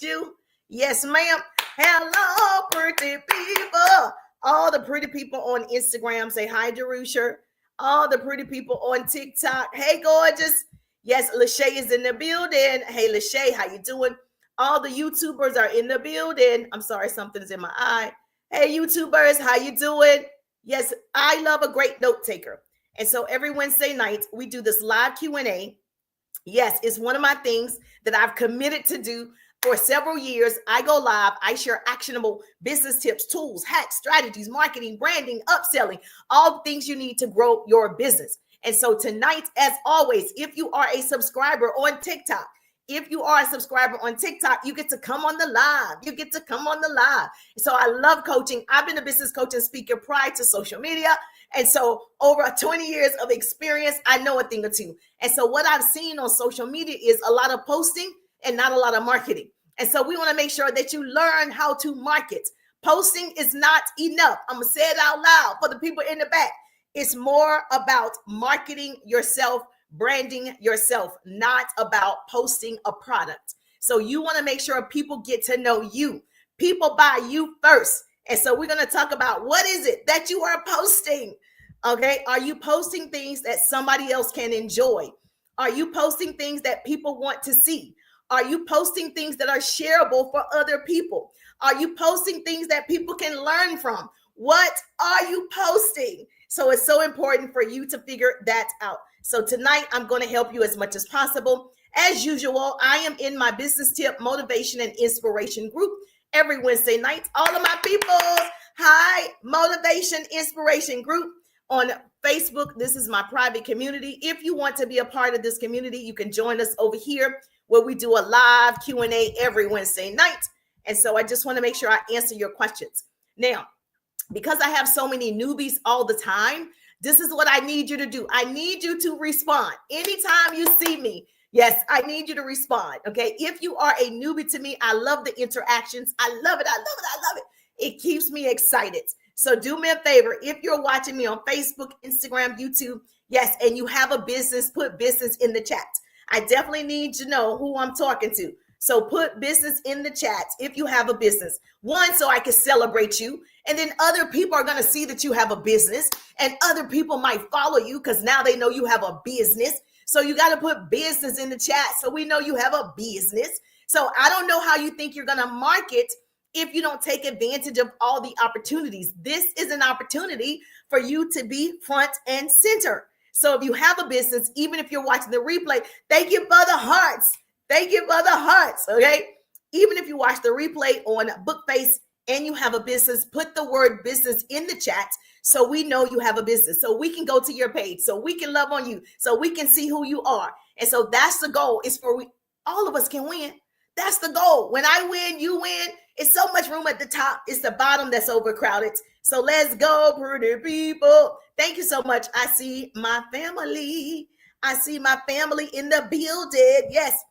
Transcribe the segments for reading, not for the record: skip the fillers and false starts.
you. Yes, ma'am. Hello, pretty people. All the pretty people on Instagram say hi, Jerusha. All the pretty people on TikTok. Hey, gorgeous. Yes, Lachey is in the building. Hey, Lachey, how you doing? All the YouTubers are in the building. I'm sorry, something is in my eye. Hey, YouTubers, how you doing? Yes, I love a great note taker. And so every Wednesday night, we do this live Q&A. Yes, it's one of my things that I've committed to do for several years. I go live. I share actionable business tips, tools, hacks, strategies, marketing, branding, upselling, all the things you need to grow your business. And so tonight, as always, if you are a subscriber on TikTok, you get to come on the live. You get to come on the live. So I love coaching. I've been a business coach and speaker prior to social media. And so over 20 years of experience, I know a thing or two. And so what I've seen on social media is a lot of posting and not a lot of marketing. And so we want to make sure that you learn how to market. Posting is not enough. I'm going to say it out loud for the people in the back. It's more about marketing yourself, branding yourself, not about posting a product. So you want to make sure people get to know you. People buy you first. And so we're going to talk about what is it that you are posting? Okay. Are you posting things that somebody else can enjoy? Are you posting things that people want to see? Are you posting things that are shareable for other people? Are you posting things that people can learn from? What are you posting? So it's so important for you to figure that out. So tonight, I'm going to help you as much as possible. As usual, I am in my business tip, motivation, and inspiration group every Wednesday night. All of my peoples, hi, motivation, inspiration group on Facebook. This is my private community. If you want to be a part of this community, you can join us over here where we do a live Q&A every Wednesday night. And so I just want to make sure I answer your questions. Now, because I have so many newbies all the time, this is what I need you to do. I need you to respond. Anytime you see me, yes, I need you to respond. Okay. If you are a newbie to me, I love the interactions. I love it. I love it. I love it. It keeps me excited. So do me a favor. If you're watching me on Facebook, Instagram, YouTube, yes, and you have a business, put business in the chat. I definitely need to know who I'm talking to. So put business in the chat if you have a business. One, so I can celebrate you. And then other people are going to see that you have a business, and other people might follow you because now they know you have a business. So you got to put business in the chat so we know you have a business. So I don't know how you think you're going to market if you don't take advantage of all the opportunities. This is an opportunity for you to be front and center. So if you have a business, even if you're watching the replay, thank you for the hearts. Thank you for the hearts, okay? Even if you watch the replay on Bookface and you have a business, put the word business in the chat so we know you have a business, so we can go to your page, so we can love on you, so we can see who you are. And so that's the goal, is for all of us can win. That's the goal. When I win, you win. It's so much room at the top. It's the bottom that's overcrowded. So let's go, pretty people. Thank you so much. I see my family. I see my family in the building. Yes.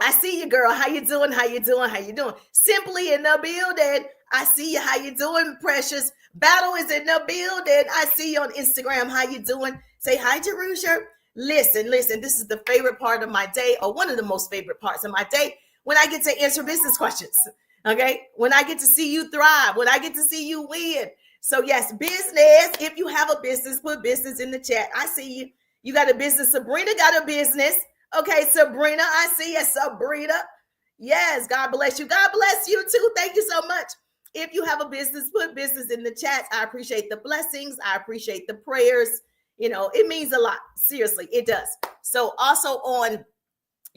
I see you, girl. How you doing? How you doing? How you doing? Simply in the building. I see you. How you doing, precious? Battle is in the building. I see you on Instagram. How you doing? Say hi, Jerusha. Listen. This is the favorite part of my day, or one of the most favorite parts of my day, when I get to answer business questions. Okay? When I get to see you thrive. When I get to see you win. So yes, business. If you have a business, put business in the chat. I see you. You got a business. Sabrina got a business. Okay, Sabrina, I see you, Sabrina. Yes, God bless you. God bless you too. Thank you so much. If you have a business, put business in the chat. I appreciate the blessings. I appreciate the prayers. You know, it means a lot. Seriously, it does. So also on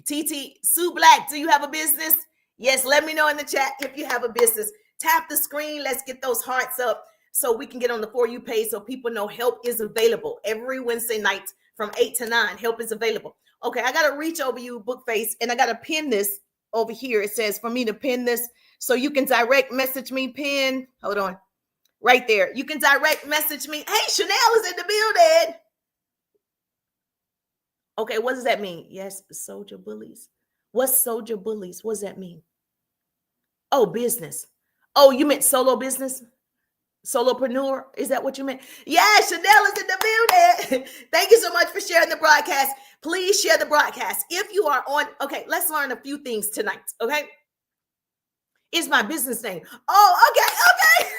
TT, Sue Black, do you have a business? Yes, let me know in the chat if you have a business. Tap the screen. Let's get those hearts up so we can get on the For You page so people know help is available. Every Wednesday night from 8 to 9, help is available. Okay, I got to reach over you, Bookface, and I got to pin this over here. It says for me to pin this so you can direct message me, pin. Hold on. Right there. You can direct message me. Hey, Chanel is in the building. Okay, what does that mean? Yes, soldier bullies. What's soldier bullies? What does that mean? Oh, business. Oh, you meant solo business? Solopreneur? Is that what you meant? Yeah, Chanel is in the building. Thank you so much for sharing the broadcast. Please share the broadcast. If you are on, okay, let's learn a few things tonight, okay? It's my business name. Oh, okay.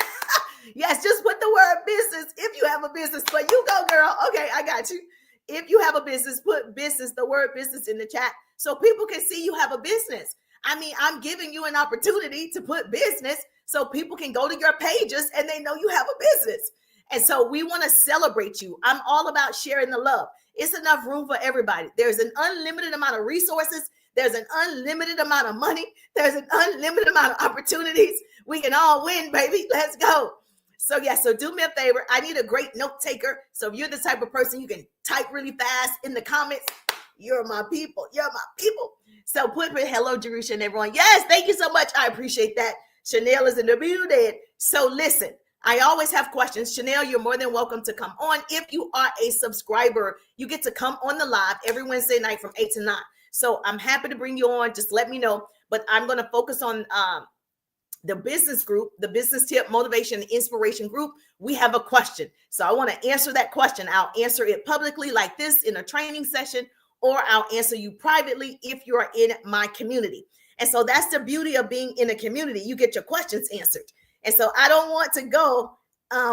Yes, just put the word business if you have a business. But you go, girl. Okay, I got you. If you have a business, put business, the word business in the chat so people can see you have a business. I mean, I'm giving you an opportunity to put business so people can go to your pages and they know you have a business. And so we want to celebrate you. I'm all about sharing the love. It's enough room for everybody. There's an unlimited amount of resources. There's an unlimited amount of money. There's an unlimited amount of opportunities. We can all win, baby. Let's go. So yeah, so do me a favor. I need a great note taker. So if you're the type of person you can type really fast in the comments, you're my people. You're my people. So put hello, Jerusha, everyone. Yes, thank you so much. I appreciate that. Chanel is in the building. So listen, I always have questions. Chanel, you're more than welcome to come on. If you are a subscriber, you get to come on the live every Wednesday night from 8 to 9. So I'm happy to bring you on. Just let me know. But I'm going to focus on the business group, the business tip, motivation, and inspiration group. We have a question. So I want to answer that question. I'll answer it publicly like this in a training session, or I'll answer you privately if you are in my community. And so that's the beauty of being in a community. You get your questions answered. And so I don't want to go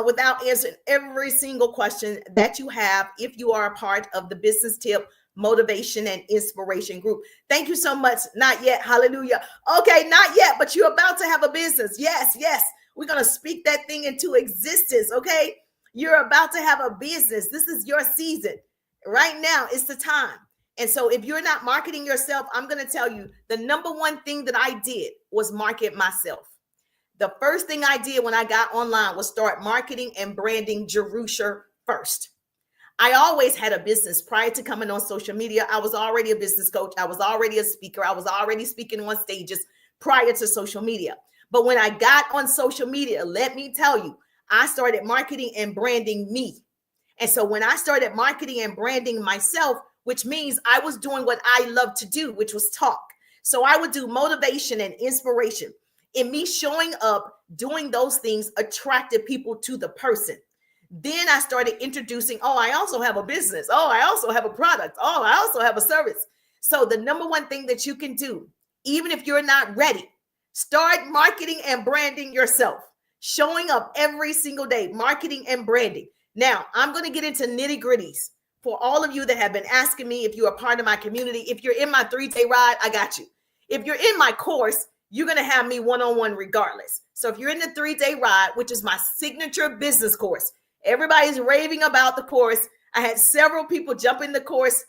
without answering every single question that you have if you are a part of the business tip, motivation, and inspiration group. Thank you so much. Not yet. Hallelujah. Okay, not yet, but you're about to have a business. Yes. We're going to speak that thing into existence. Okay. You're about to have a business. This is your season. Right now, it's the time. And so if you're not marketing yourself, I'm going to tell you the number one thing that I did was market myself. The first thing I did when I got online was start marketing and branding Jerusha first. I always had a business prior to coming on social media. I was already a business coach. I was already a speaker. I was already speaking on stages prior to social media. But when I got on social media, let me tell you, I started marketing and branding me. And so when I started marketing and branding myself, which means I was doing what I love to do, which was talk. So I would do motivation and inspiration. In me showing up, doing those things attracted people to the person. Then I started introducing, I also have a business. I also have a product. I also have a service. So the number one thing that you can do, even if you're not ready, start marketing and branding yourself, showing up every single day, marketing and branding. Now, I'm going to get into nitty gritties for all of you that have been asking me if you're a part of my community. If you're in my 3-day ride, I got you. If you're in my course, you're going to have me one-on-one regardless. So if you're in the 3-day ride, which is my signature business course, everybody's raving about the course. I had several people jump in the course.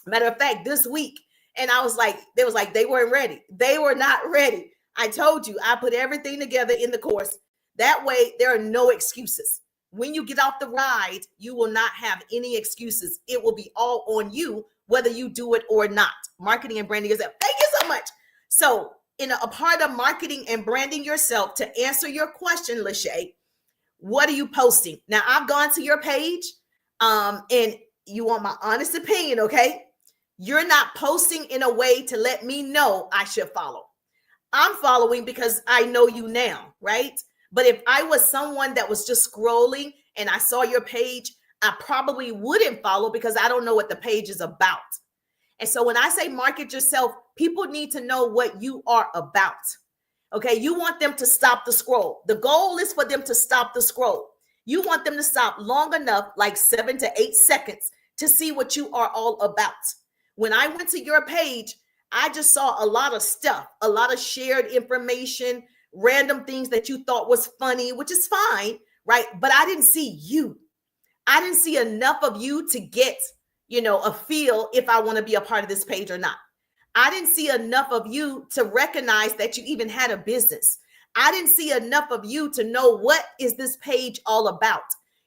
Matter of fact, this week, and I was like, they weren't ready. They were not ready. I told you, I put everything together in the course. That way, there are no excuses. When you get off the ride, you will not have any excuses. It will be all on you, whether you do it or not. Marketing and branding yourself. Thank you so much. So in a part of marketing and branding yourself, to answer your question, Lachey, what are you posting? Now, I've gone to your page and you want my honest opinion, okay? You're not posting in a way to let me know I should follow. I'm following because I know you now, right? But if I was someone that was just scrolling and I saw your page, I probably wouldn't follow because I don't know what the page is about. And so when I say market yourself, people need to know what you are about. Okay, you want them to stop the scroll. The goal is for them to stop the scroll. You want them to stop long enough, like 7 to 8 seconds, to see what you are all about. When I went to your page, I just saw a lot of stuff, a lot of shared information, random things that you thought was funny, which is fine, right? But I didn't see you. I didn't see enough of you to get, a feel if I want to be a part of this page or not. I didn't see enough of you to recognize that you even had a business. I didn't see enough of you to know what is this page all about.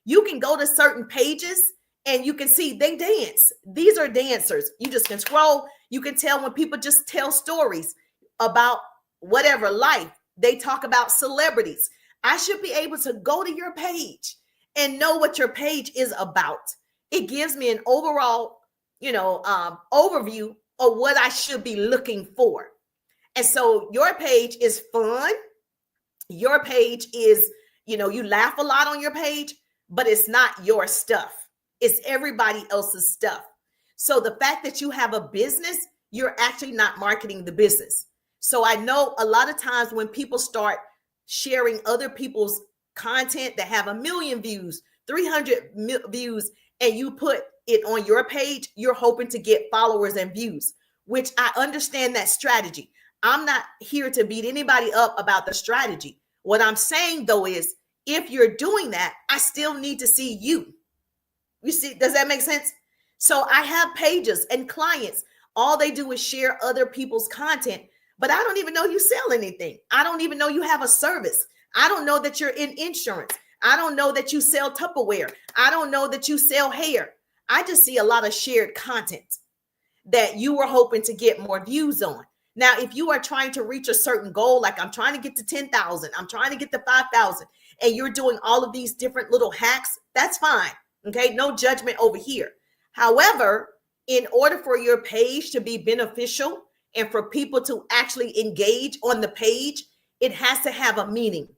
You can go to certain pages and you can see they dance. These are dancers. You just can scroll. You can tell when people just tell stories about whatever life. They talk about celebrities. I should be able to go to your page and know what your page is about. It gives me an overall, overview of what I should be looking for. And so your page is fun. Your page is, you laugh a lot on your page, but it's not your stuff. It's everybody else's stuff. So the fact that you have a business, you're actually not marketing the business. So I know a lot of times when people start sharing other people's content that have 1 million views, 300 views, and you put it on your page, you're hoping to get followers and views, which I understand that strategy. I'm not here to beat anybody up about the strategy. What I'm saying though is, if you're doing that, I still need to see you. You see, does that make sense? So I have pages and clients. All they do is share other people's content, but I don't even know you sell anything. I don't even know you have a service. I don't know that you're in insurance. I don't know that you sell Tupperware. I don't know that you sell hair. I just see a lot of shared content that you were hoping to get more views on. Now, if you are trying to reach a certain goal, like I'm trying to get to 10,000, I'm trying to get to 5,000, and you're doing all of these different little hacks, that's fine. Okay, no judgment over here. However, in order for your page to be beneficial and for people to actually engage on the page, it has to have a meaning.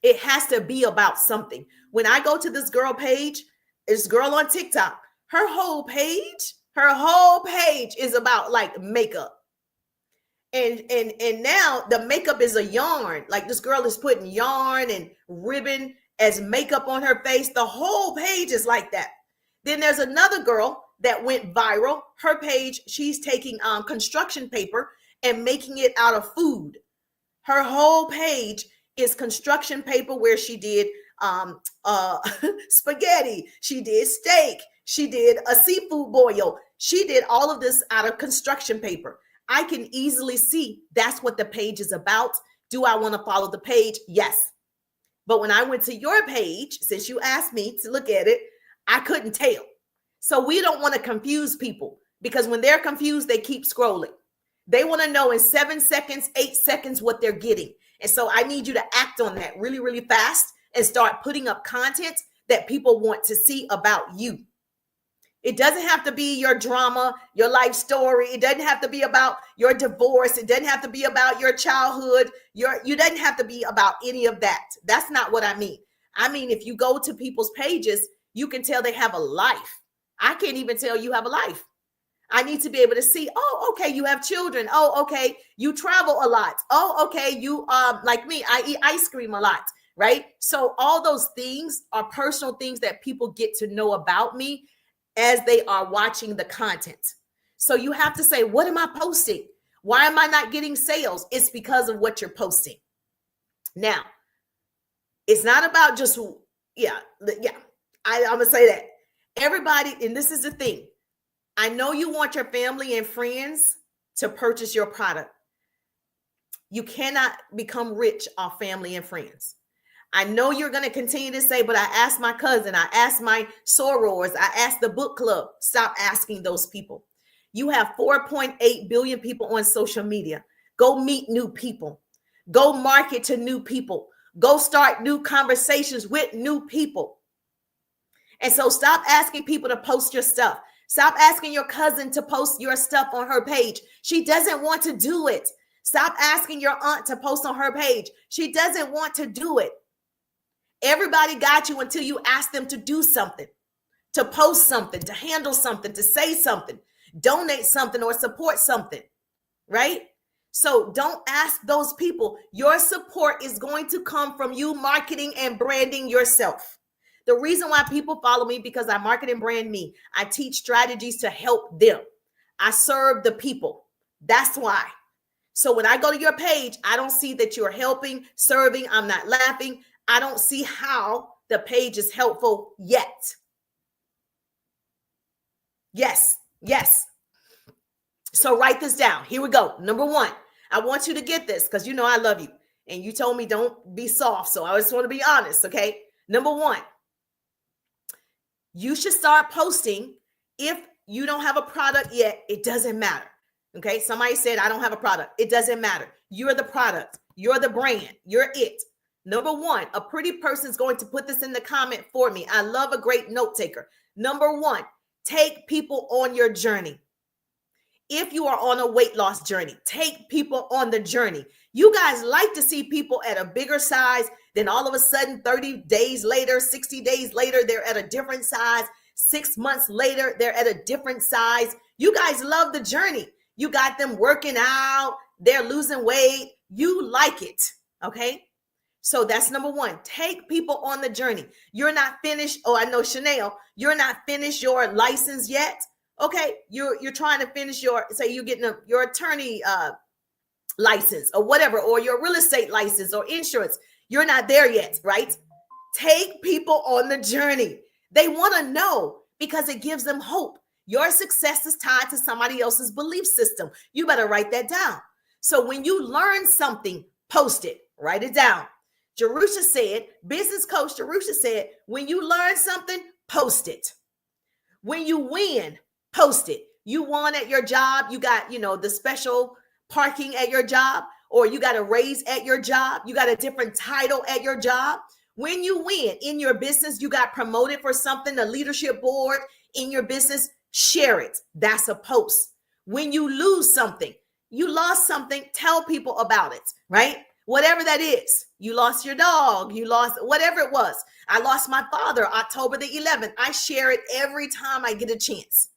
It has to be about something. When I go to this girl page, this girl on TikTok, her whole page is about like makeup. And now the makeup is a yarn. Like this girl is putting yarn and ribbon as makeup on her face. The whole page is like that. Then there's another girl that went viral. Her page, she's taking construction paper and making it out of food. Her whole page is construction paper, where she did spaghetti, she did steak, she did a seafood boil. She did all of this out of construction paper. I can easily see that's what the page is about. Do I want to follow the page? Yes. But when I went to your page, since you asked me to look at it, I couldn't tell. So we don't want to confuse people, because when they're confused, they keep scrolling. They want to know in 7 seconds, 8 seconds what they're getting. And so I need you to act on that really, really fast and start putting up content that people want to see about you. It doesn't have to be your drama, your life story. It doesn't have to be about your divorce. It doesn't have to be about your childhood. You doesn't have to be about any of that. That's not what I mean. I mean, if you go to people's pages, you can tell they have a life. I can't even tell you have a life. I need to be able to see, oh, okay, you have children. Oh, okay, you travel a lot. Oh, okay, you like me, I eat ice cream a lot, right? So all those things are personal things that people get to know about me as they are watching the content. So you have to say, what am I posting? Why am I not getting sales? It's because of what you're posting. Now, it's not about just, I'm gonna say that. Everybody, and this is the thing, I know you want your family and friends to purchase your product. You cannot become rich off family and friends. I know you're going to continue to say, but I asked my cousin, I asked my sorors, I asked the book club. Stop asking those people. You have 4.8 billion people on social media. Go meet new people. Go market to new people. Go start new conversations with new people. And so stop asking people to post your stuff. Stop asking your cousin to post your stuff on her page. She doesn't want to do it. Stop asking your aunt to post on her page. She doesn't want to do it. Everybody got you until you ask them to do something, to post something, to handle something, to say something, donate something, or support something, right? So don't ask those people. Your support is going to come from you marketing and branding yourself. The reason why people follow me, because I market and brand me. I teach strategies to help them. I serve the people. That's why. So when I go to your page, I don't see that you're helping, serving. I'm not laughing. I don't see how the page is helpful yet. Yes. So write this down. Here we go. Number one, I want you to get this because you know I love you. And you told me don't be soft. So I just want to be honest, okay? Number one, you should start posting. If you don't have a product yet, it doesn't matter. Okay. Somebody said, I don't have a product. It doesn't matter. You're the product. You're the brand. You're it. Number one, a pretty person is going to put this in the comment for me. I love a great note taker. Number one, take people on your journey. If you are on a weight loss journey, take people on the journey. You guys like to see people at a bigger size. Then all of a sudden, 30 days later, 60 days later, they're at a different size. 6 months later, they're at a different size. You guys love the journey. You got them working out. they're losing weight. You like it. Okay. So that's number one. Take people on the journey. You're not finished. Oh, I know Chanel, you're not finished your license yet. Okay. You're trying to finish your, say you're getting your attorney license or whatever, or your real estate license or insurance. You're not there yet, right? Take people on the journey. They want to know because it gives them hope. Your success is tied to somebody else's belief system. You better write that down. So when you learn something, post it, write it down. Jerusha said, business coach Jerusha said, when you learn something, post it. When you win, post it. You won at your job. You got, the special parking at your job, or you got a raise at your job. You got a different title at your job. When you win in your business, you got promoted for something, the leadership board in your business, share it. That's a post. When you lose something, you lost something, tell people about it, right? Whatever that is. You lost your dog, you lost whatever it was. I lost my father October the 11th. I share it every time I get a chance.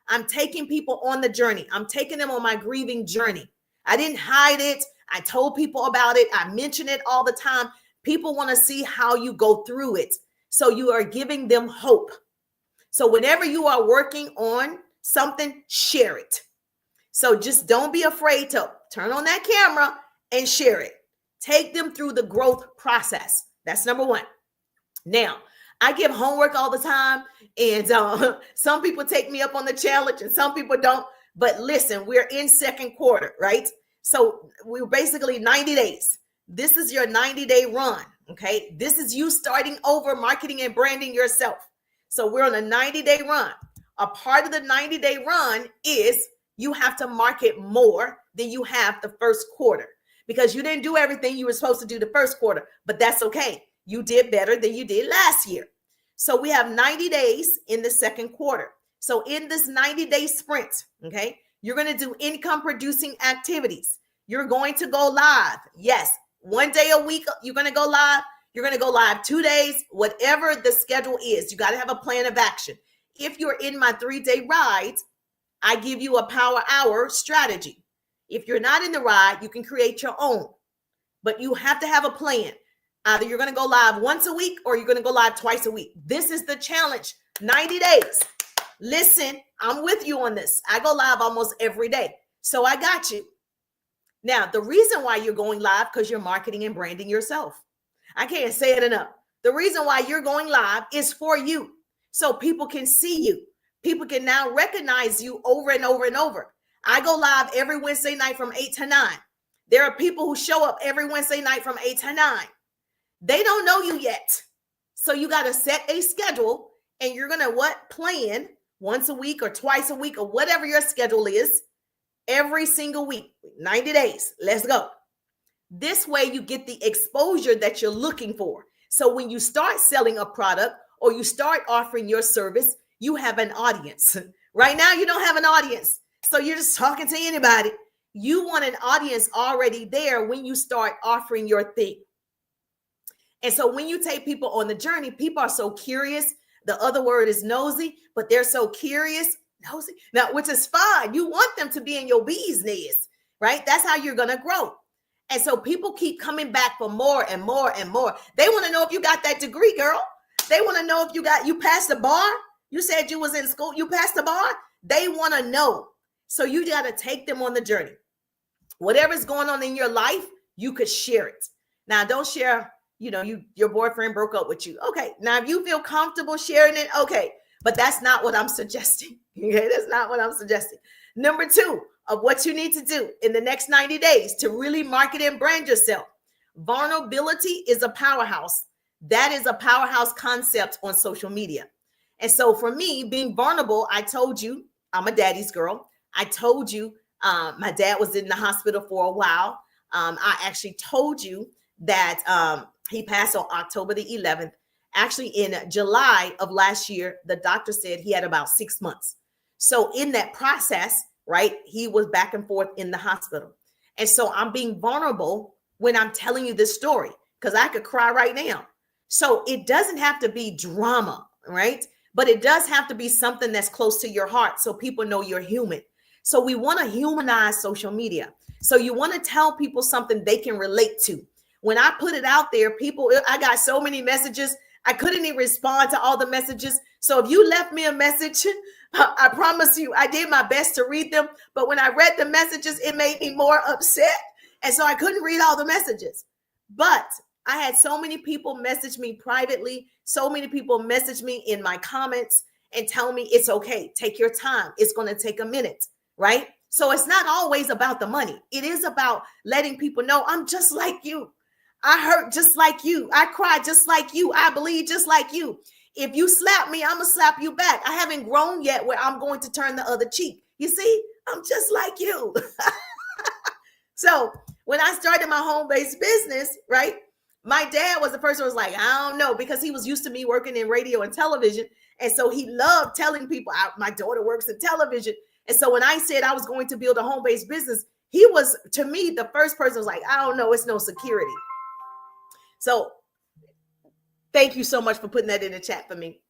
I'm taking people on the journey. I'm taking them on my grieving journey. I didn't hide it. I told people about it. I mention it all the time. People want to see how you go through it. So you are giving them hope. So whenever you are working on something, share it. So just don't be afraid to turn on that camera and share it. Take them through the growth process. That's number one. Now, I give homework all the time, and some people take me up on the challenge and some people don't. But listen, we're in second quarter, right? So we're basically 90 days. This is your 90-day run, okay? This is you starting over, marketing and branding yourself. So we're on a 90-day run. A part of the 90-day run is you have to market more than you have the first quarter, because you didn't do everything you were supposed to do the first quarter, but that's okay. You did better than you did last year. So we have 90 days in the second quarter. So in this 90-day sprint, okay, you're going to do income producing activities. You're going to go live. Yes, one day a week, you're going to go live. You're going to go live 2 days, whatever the schedule is. You got to have a plan of action. If you're in my 3-day ride, I give you a power hour strategy. If you're not in the ride, you can create your own, but you have to have a plan. Either you're going to go live once a week or you're going to go live twice a week. This is the challenge, 90 days. Listen, I'm with you on this. I go live almost every day. So I got you. Now, the reason why you're going live, because you're marketing and branding yourself. I can't say it enough. The reason why you're going live is for you. So people can see you. People can now recognize you over and over and over. I go live every Wednesday night from 8 to 9. There are people who show up every Wednesday night from 8 to 9. They don't know you yet. So you got to set a schedule, and you're going to plan once a week or twice a week or whatever your schedule is every single week, 90 days. Let's go. This way you get the exposure that you're looking for. So when you start selling a product or you start offering your service, you have an audience. Right now, you don't have an audience. So you're just talking to anybody. You want an audience already there when you start offering your thing. And so when you take people on the journey, people are so curious. The other word is nosy, but they're so curious, nosy. Now, which is fine. You want them to be in your bee's nest, right? That's how you're going to grow. And so people keep coming back for more and more and more. They want to know if you got that degree, girl. They want to know if you passed the bar. You said you was in school. You passed the bar. They want to know. So you got to take them on the journey. Whatever's going on in your life, you could share it. Now, don't share, your boyfriend broke up with you. Okay. Now, if you feel comfortable sharing it, okay. But that's not what I'm suggesting. Okay. That's not what I'm suggesting. Number 2 of what you need to do in the next 90 days to really market and brand yourself. Vulnerability is a powerhouse. That is a powerhouse concept on social media. And so for me, being vulnerable, I told you, I'm a daddy's girl. I told you my dad was in the hospital for a while. I actually told you that he passed on October the 11th. Actually, in July of last year, the doctor said he had about 6 months. So in that process, right, he was back and forth in the hospital. And so I'm being vulnerable when I'm telling you this story, because I could cry right now. So it doesn't have to be drama, right? But it does have to be something that's close to your heart so people know you're human. So we want to humanize social media. So you want to tell people something they can relate to. When I put it out there, I got so many messages. I couldn't even respond to all the messages. So if you left me a message, I promise you, I did my best to read them. But when I read the messages, it made me more upset. And so I couldn't read all the messages. But I had so many people message me privately. So many people message me in my comments and tell me it's okay. Take your time. It's going to take a minute, right? So it's not always about the money. It is about letting people know I'm just like you. I hurt just like you. I cry just like you. I bleed just like you. If you slap me, I'm going to slap you back. I haven't grown yet where I'm going to turn the other cheek. You see, I'm just like you. So when I started my home-based business, right, my dad was the person who was like, I don't know, because he was used to me working in radio and television. And so he loved telling people, my daughter works in television. And so when I said I was going to build a home-based business, he was, to me, the first person was like, I don't know, it's no security. So thank you so much for putting that in the chat for me.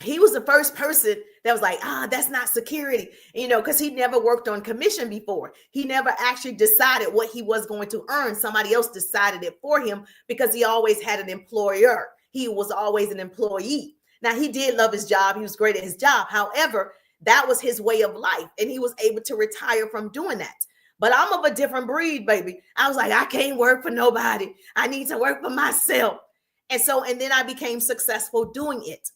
He was the first person that was like, that's not security, because he never worked on commission before. He never actually decided what he was going to earn. Somebody else decided it for him because he always had an employer. He was always an employee. Now, he did love his job. He was great at his job. However, that was his way of life, and he was able to retire from doing that. But I'm of a different breed, baby. I was like, I can't work for nobody. I need to work for myself. And then I became successful doing it.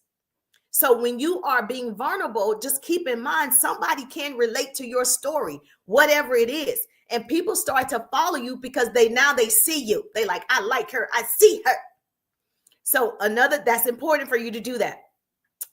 So when you are being vulnerable, just keep in mind, somebody can relate to your story, whatever it is. And people start to follow you because they see you. They like, I like her. I see her. So that's important for you to do that.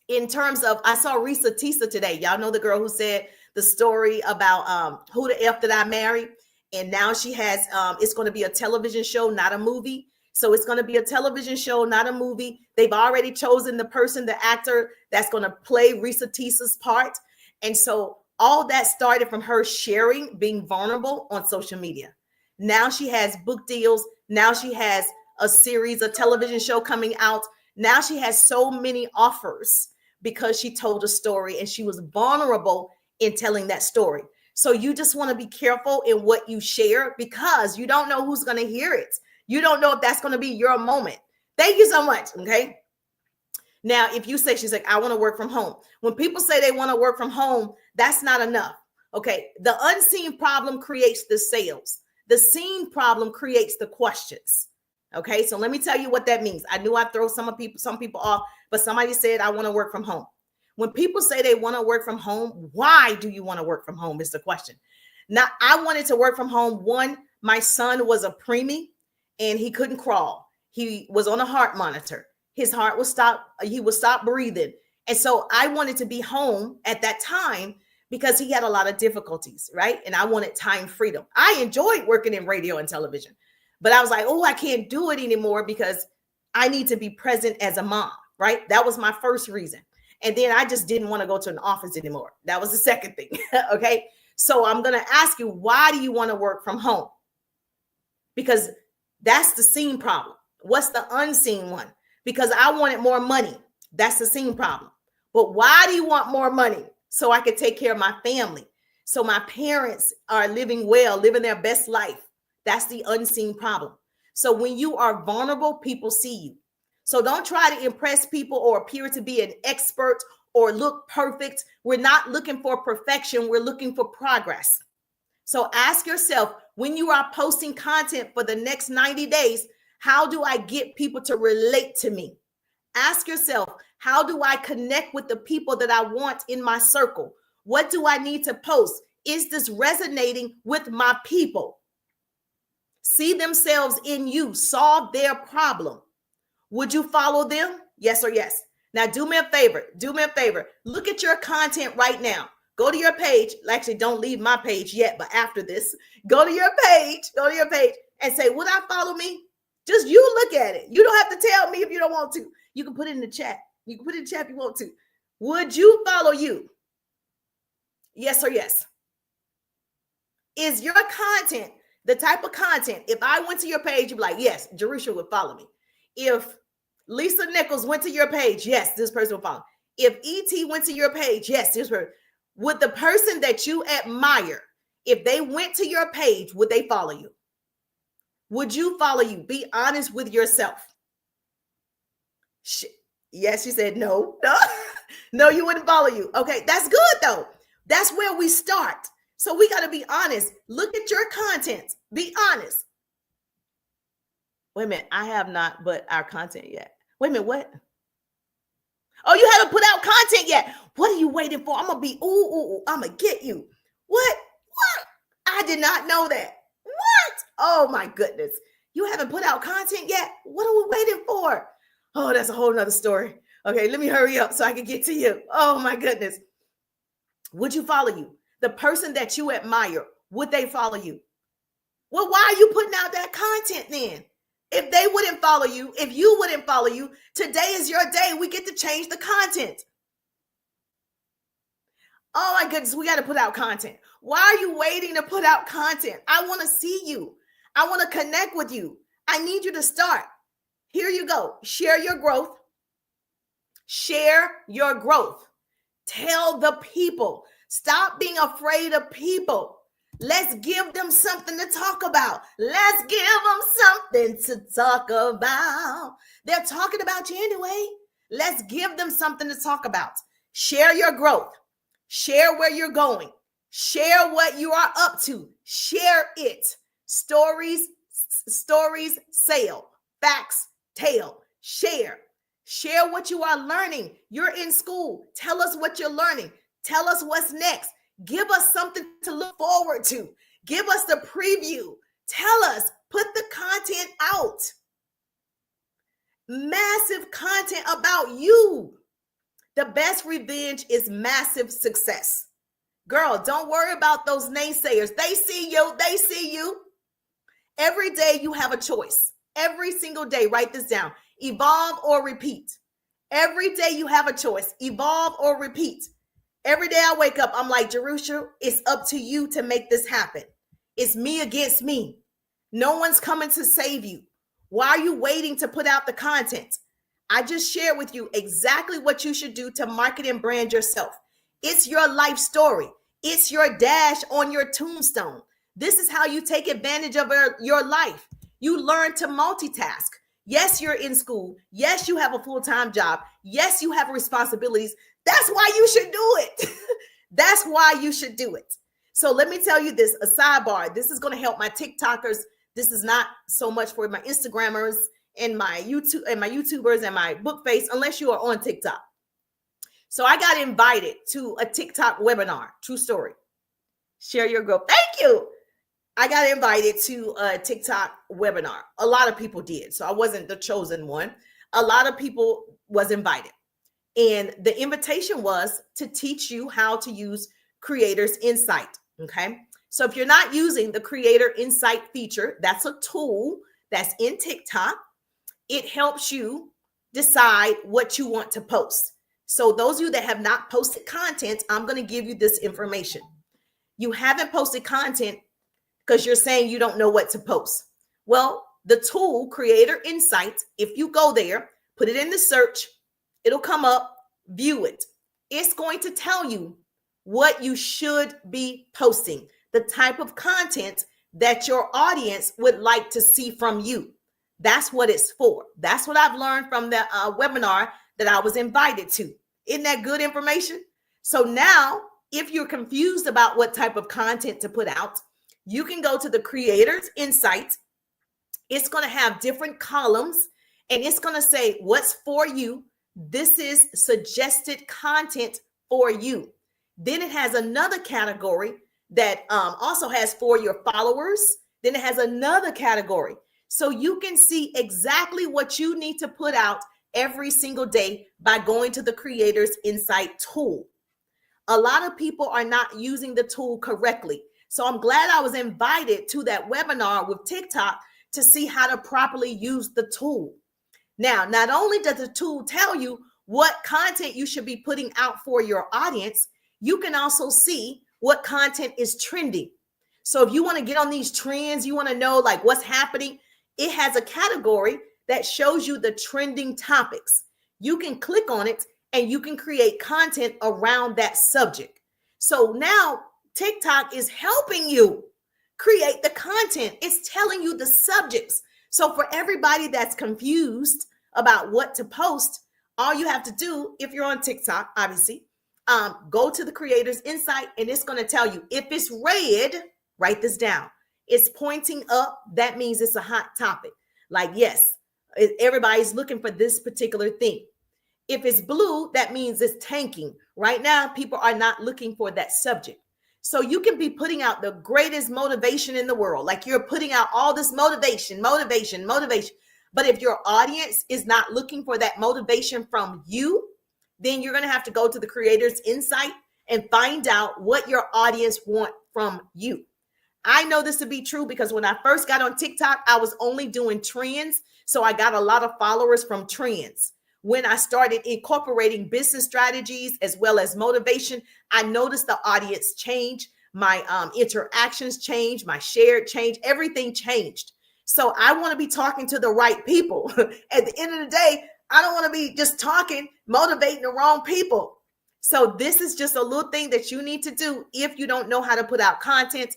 In terms of, I saw Risa Tisa today. Y'all know the girl who said the story about who the F did I marry? And now she has, it's going to be a television show, not a movie. So it's going to be a television show, not a movie. They've already chosen the person, the actor that's going to play Risa Tisa's part. And so all that started from her sharing, being vulnerable on social media. Now she has book deals. Now she has a series, a television show coming out. Now she has so many offers because she told a story and she was vulnerable in telling that story. So you just want to be careful in what you share because you don't know who's going to hear it. You don't know if that's going to be your moment. Thank you so much. Okay. Now, if you say, she's like, I want to work from home. When people say they want to work from home, that's not enough. Okay. The unseen problem creates the sales. The seen problem creates the questions. Okay. So let me tell you what that means. I knew I'd throw some people off, but somebody said, I want to work from home. When people say they want to work from home, why do you want to work from home is the question. Now, I wanted to work from home. One, my son was a preemie and he couldn't crawl. He was on a heart monitor. His heart would stop. He would stop breathing. And so I wanted to be home at that time because he had a lot of difficulties, right? And I wanted time freedom. I enjoyed working in radio and television, but I was like, oh, I can't do it anymore because I need to be present as a mom, right? That was my first reason. And then I just didn't want to go to an office anymore. That was the second thing. Okay. So I'm going to ask you, why do you want to work from home? Because that's the seen problem. What's the unseen one? Because I wanted more money. That's the seen problem. But why do you want more money? So I could take care of my family. So my parents are living well, living their best life. That's the unseen problem. So when you are vulnerable, people see you. So don't try to impress people or appear to be an expert or look perfect. We're not looking for perfection. We're looking for progress. So ask yourself, when you are posting content for the next 90 days, how do I get people to relate to me? Ask yourself, how do I connect with the people that I want in my circle? What do I need to post? Is this resonating with my people? See themselves in you, solve their problem. Would you follow them? Yes or yes? Now do me a favor. Look at your content right now. Go to your page. Actually, don't leave my page yet, but after this, go to your page and say, would I follow me? Just you look at it. You don't have to tell me if you don't want to. You can put it in the chat. You can put it in the chat if you want to. Would you follow you? Yes or yes? Is your content the type of content, if I went to your page, you'd be like, yes, Jerusha would follow me. If Lisa Nichols went to your page, yes, this person will follow. If ET went to your page, yes, this person. Would the person that you admire, If they went to your page, would they follow you? Would you follow you? Be honest with yourself. Yes, she said no. No, no, you wouldn't follow you. Okay, that's good though. That's where we start. So we got to be honest. Look at your content. Be honest. Wait a minute. I have not but our content yet. Wait a minute. What? Oh, you haven't put out content yet. What are you waiting for? I'm going to be, I'm going to get you. What? I did not know that. What? Oh my goodness. You haven't put out content yet? What are we waiting for? Oh, that's a whole nother story. Okay, let me hurry up so I can get to you. Oh my goodness. Would you follow you? The person that you admire, would they follow you? Well, why are you putting out that content then? If they wouldn't follow you, if you wouldn't follow you, today is your day. We get to change the content. Oh my goodness, we got to put out content. Why are you waiting to put out content? I want to see you. I want to connect with you. I need you to start. Here you go. Share your growth. Share your growth. Tell the people. Stop being afraid of people. Let's give them something to talk about. Let's give them something to talk about. They're talking about you anyway. Let's give them something to talk about. Share your growth. Share where you're going. Share what you are up to. Share it. Stories, sale. Facts, tell. Share. Share what you are learning. You're in school. Tell us what you're learning. Tell us what's next. Give us something to look forward to. Give us the preview. Tell us. Put the content out. Massive content about you. The best revenge is massive success. Girl, don't worry about those naysayers. They see you. They see you. Every day you have a choice. Every single day, write this down. Evolve or repeat. Every day you have a choice. Evolve or repeat. Every day I wake up, I'm like, Jerusha, it's up to you to make this happen. It's me against me. No one's coming to save you. Why are you waiting to put out the content? I just shared with you exactly what you should do to market and brand yourself. It's your life story. It's your dash on your tombstone. This is how you take advantage of your life. You learn to multitask. Yes, you're in school. Yes, you have a full-time job. Yes, you have responsibilities. That's why you should do it. That's why you should do it. So let me tell you this, a sidebar. This is going to help my TikTokers. This is not so much for my Instagrammers and my YouTubers and my book face, unless you are on TikTok. So I got invited to a TikTok webinar. True story. Share your growth. Thank you. I got invited to a TikTok webinar. A lot of people did. So I wasn't the chosen one. A lot of people was invited. And the invitation was to teach you how to use Creators Insight. Okay. So if you're not using the Creator Insight feature, that's a tool that's in TikTok. It helps you decide what you want to post. So those of you that have not posted content, I'm going to give you this information. You haven't posted content because you're saying you don't know what to post. Well, the tool Creator Insight, if you go there, put it in the search, it'll come up, view it. It's going to tell you what you should be posting, the type of content that your audience would like to see from you. That's what it's for. That's what I've learned from the webinar that I was invited to. Isn't that good information? So now, if you're confused about what type of content to put out, you can go to the Creators Insight. It's going to have different columns and it's going to say what's for you. This is suggested content for you. Then it has another category that also has for your followers. Then it has another category. So you can see exactly what you need to put out every single day by going to the Creators Insight tool. A lot of people are not using the tool correctly. So I'm glad I was invited to that webinar with TikTok to see how to properly use the tool. Now, not only does the tool tell you what content you should be putting out for your audience, you can also see what content is trending. So if you want to get on these trends, you want to know like what's happening, it has a category that shows you the trending topics. You can click on it and you can create content around that subject. So now TikTok is helping you create the content. It's telling you the subjects. So for everybody that's confused about what to post, all you have to do, if you're on TikTok, obviously, go to the Creators Insight, and it's going to tell you if it's red, write this down. It's pointing up. That means it's a hot topic. Like, yes, everybody's looking for this particular thing. If it's blue, that means it's tanking. Right now, people are not looking for that subject. So you can be putting out the greatest motivation in the world. Like you're putting out all this motivation. But if your audience is not looking for that motivation from you, then you're going to have to go to the Creators Insight and find out what your audience want from you. I know this to be true because when I first got on TikTok, I was only doing trends. So I got a lot of followers from trends. When I started incorporating business strategies as well as motivation, I noticed the audience change, my interactions changed, my share changed, everything changed. So I want to be talking to the right people. At the end of the day, I don't want to be just talking, motivating the wrong people. So this is just a little thing that you need to do if you don't know how to put out content.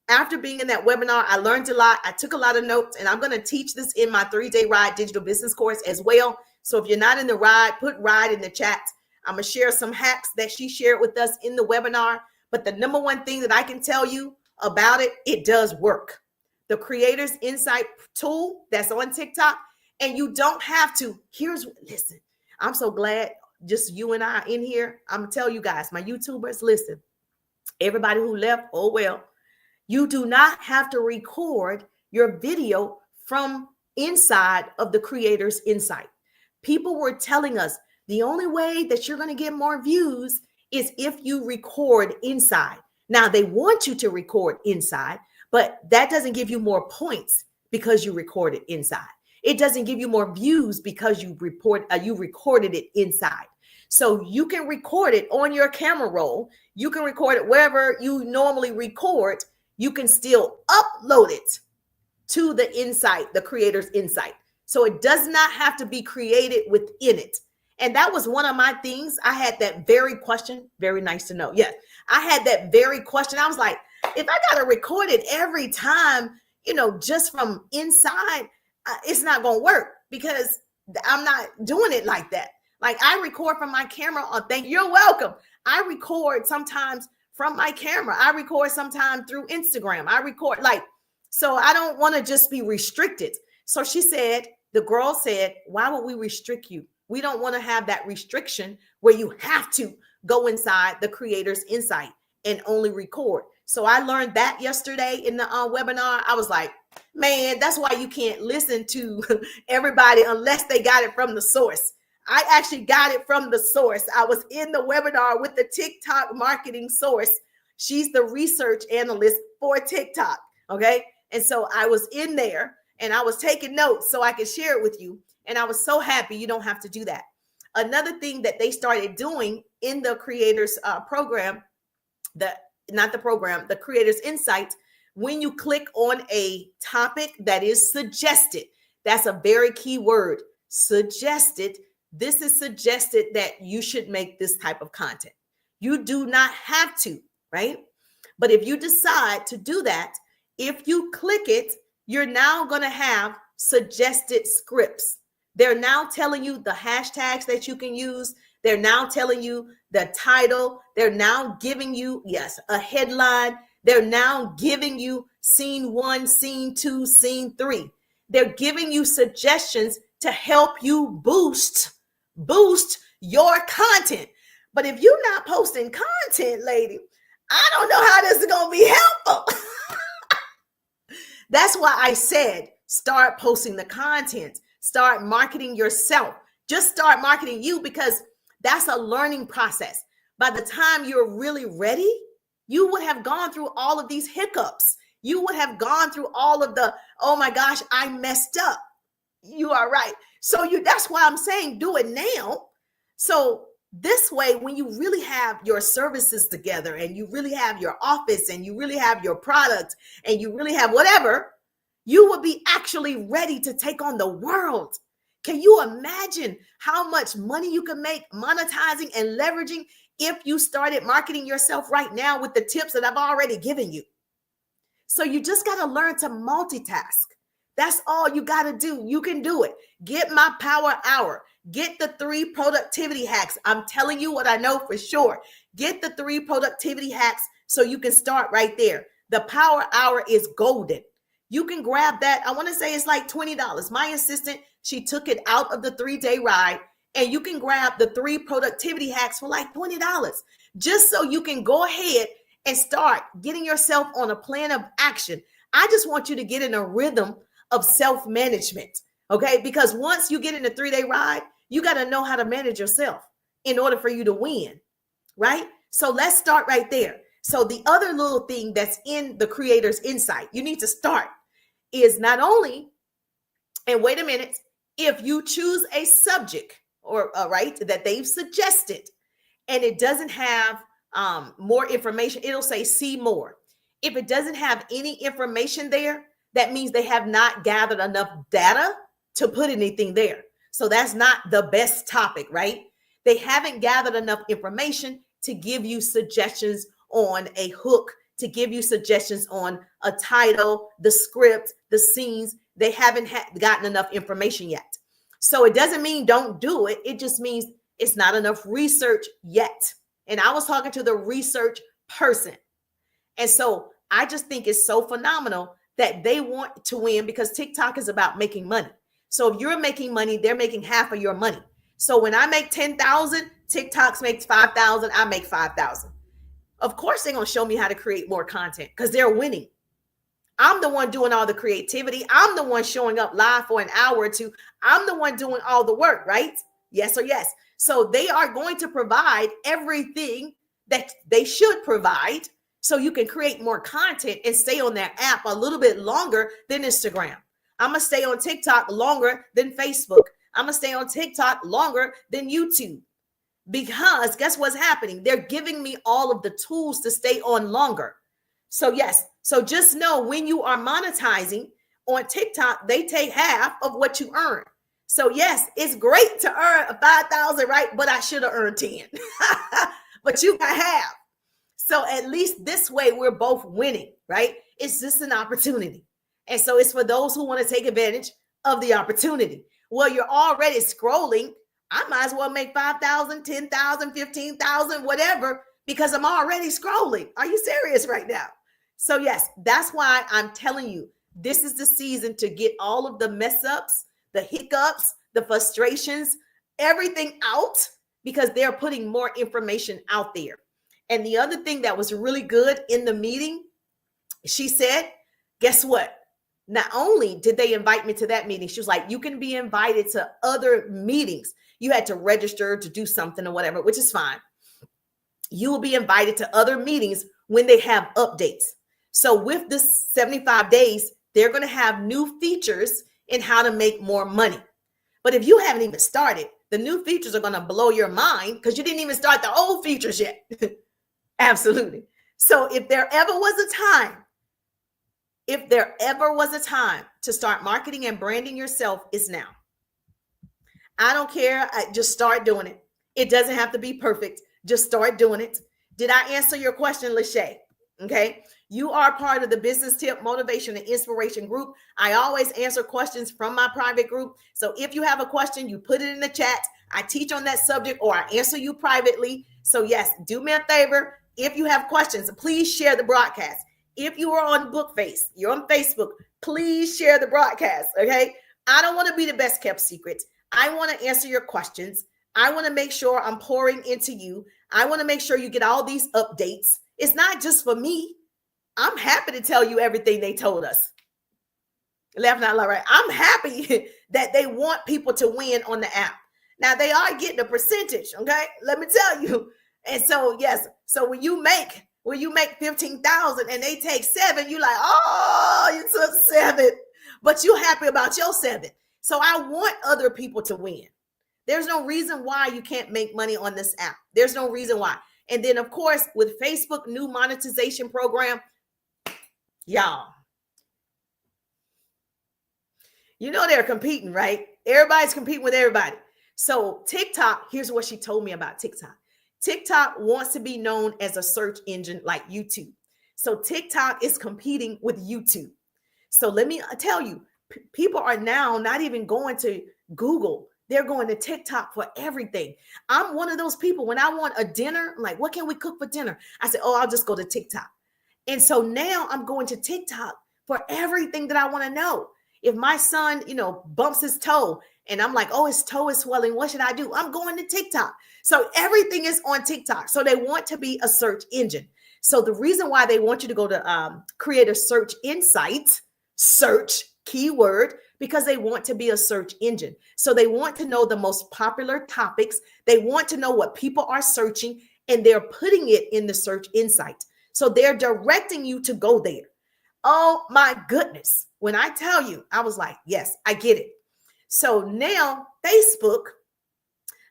After being in that webinar, I learned a lot. I took a lot of notes, and I'm going to teach this in my 3-day ride digital business course as well. So if you're not in the ride, put ride in the chat. I'm going to share some hacks that she shared with us in the webinar. But the number one thing that I can tell you about it, it does work. The Creators Insight tool that's on TikTok, and you don't have to. Listen, I'm so glad just you and I in here. I'm going to tell you guys, my YouTubers, listen, everybody who left, oh well, you do not have to record your video from inside of the Creators Insight. People were telling us the only way that you're going to get more views is if you record inside. Now, they want you to record inside, but that doesn't give you more points because you recorded inside. It doesn't give you more views because you recorded it inside. So you can record it on your camera roll. You can record it wherever you normally record. You can still upload it to the Insight, the Creators Insight. So it does not have to be created within it. And that was one of my things. I had that very question. Very nice to know. Yes, I had that very question. I was like, if I got to record it every time, just from inside, it's not going to work because I'm not doing it like that. Like I record from my camera. You're welcome. I record sometimes from my camera. I record sometimes through Instagram. So I don't want to just be restricted. So the girl said, why would we restrict you? We don't want to have that restriction where you have to go inside the Creators Insight and only record. So I learned that yesterday in the webinar. I was like, man, that's why you can't listen to everybody unless they got it from the source. I actually got it from the source. I was in the webinar with the TikTok marketing source. She's the research analyst for TikTok. Okay. And so I was in there and I was taking notes so I could share it with you. And I was so happy you don't have to do that. Another thing that they started doing in the Creators program, the Creators Insight, when you click on a topic that is suggested, that's a very key word, suggested. This is suggested that you should make this type of content. You do not have to, right? But if you decide to do that, if you click it, you're now going to have suggested scripts. They're now telling you the hashtags that you can use. They're now telling you the title. They're now giving you, a headline. They're now giving you scene 1, scene 2, scene 3. They're giving you suggestions to help you boost your content. But if you're not posting content, lady, I don't know how this is going to be helpful. That's why I said, start posting the content, start marketing yourself. Just start marketing you because that's a learning process. By the time you're really ready, you would have gone through all of these hiccups. You would have gone through all of the, oh my gosh, I messed up. You are right. So that's why I'm saying do it now. So this way, when you really have your services together and you really have your office and you really have your product and you really have whatever, you will be actually ready to take on the world. Can you imagine how much money you can make monetizing and leveraging if you started marketing yourself right now with the tips that I've already given you. So you just got to learn to multitask. That's all you got to do. You can do it. Get my power hour. Get the 3 productivity hacks. I'm telling you what I know for sure. Get the 3 productivity hacks so you can start right there. The power hour is golden. You can grab that. I want to say it's like $20. My assistant, she took it out of the 3-day ride, and you can grab the 3 productivity hacks for like $20, just so you can go ahead and start getting yourself on a plan of action. I just want you to get in a rhythm of self-management, okay? Because once you get in a 3-day ride, you got to know how to manage yourself in order for you to win, right? So let's start right there. So the other little thing that's in the Creator's Insight, you need to start, is not only, and wait a minute, if you choose a subject or right that they've suggested and it doesn't have more information, it'll say see more. If it doesn't have any information there, that means they have not gathered enough data to put anything there. So that's not the best topic, right? They haven't gathered enough information to give you suggestions on a hook, to give you suggestions on a title, the script, the scenes. They haven't gotten enough information yet. So it doesn't mean don't do it. It just means it's not enough research yet. And I was talking to the research person. And so I just think it's so phenomenal that they want to win, because TikTok is about making money. So if you're making money, they're making half of your money. So when I make 10,000, TikTok makes 5,000, I make 5,000. Of course, they're going to show me how to create more content because they're winning. I'm the one doing all the creativity. I'm the one showing up live for an hour or two. I'm the one doing all the work, right? Yes or yes. So they are going to provide everything that they should provide so you can create more content and stay on their app a little bit longer than Instagram. I'm going to stay on TikTok longer than Facebook. I'm going to stay on TikTok longer than YouTube. Because guess what's happening? They're giving me all of the tools to stay on longer. So yes, so just know when you are monetizing on TikTok, they take half of what you earn. So yes, it's great to earn 5,000, right? But I should have earned 10. But you got half. So at least this way we're both winning, right? It's just an opportunity. And so it's for those who want to take advantage of the opportunity. Well, you're already scrolling. I might as well make 5,000, 10,000, 15,000, whatever, because I'm already scrolling. Are you serious right now? So yes, that's why I'm telling you, this is the season to get all of the mess ups, the hiccups, the frustrations, everything out, because they're putting more information out there. And the other thing that was really good in the meeting, she said, guess what? Not only did they invite me to that meeting, she was like, you can be invited to other meetings. You had to register to do something or whatever, which is fine. You will be invited to other meetings when they have updates. So with this 75 days, they're going to have new features in how to make more money. But if you haven't even started, the new features are going to blow your mind because you didn't even start the old features yet. Absolutely. So if there ever was a time to start marketing and branding yourself, it's now. I don't care. Just start doing it. It doesn't have to be perfect. Just start doing it. Did I answer your question, Lachey? Okay. You are part of the Business Tip Motivation and Inspiration group. I always answer questions from my private group. So if you have a question, you put it in the chat. I teach on that subject or I answer you privately. So yes, do me a favor. If you have questions, please share the broadcast. If you are on Bookface, you're on Facebook, please share the broadcast. Okay. I don't want to be the best kept secret. I want to answer your questions. I want to make sure I'm pouring into you. I want to make sure you get all these updates. It's not just for me. I'm happy to tell you everything they told us. Laugh not loud, right? I'm happy that they want people to win on the app. Now they are getting a percentage, okay? Let me tell you. And so, yes, so when you make 15,000 and they take 7, you're like, oh, you took 7, but you're happy about your 7. So I want other people to win. There's no reason why you can't make money on this app. There's no reason why. And then, of course, with Facebook new monetization program, y'all, you know they're competing, right? Everybody's competing with everybody. So TikTok, here's what she told me about TikTok. TikTok wants to be known as a search engine like YouTube. So TikTok is competing with YouTube. So let me tell you, people are now not even going to Google. They're going to TikTok for everything. I'm one of those people. When I want a dinner, I'm like, what can we cook for dinner? I said, oh, I'll just go to TikTok. And so now I'm going to TikTok for everything that I want to know. If my son, bumps his toe and I'm like, oh, his toe is swelling, what should I do? I'm going to TikTok. So everything is on TikTok. So they want to be a search engine. So the reason why they want you to go to create a search insight, search keyword, because they want to be a search engine. So they want to know the most popular topics. They want to know what people are searching, and they're putting it in the search insight. So they're directing you to go there. Oh my goodness. When I tell you, I was like, yes, I get it. So now Facebook,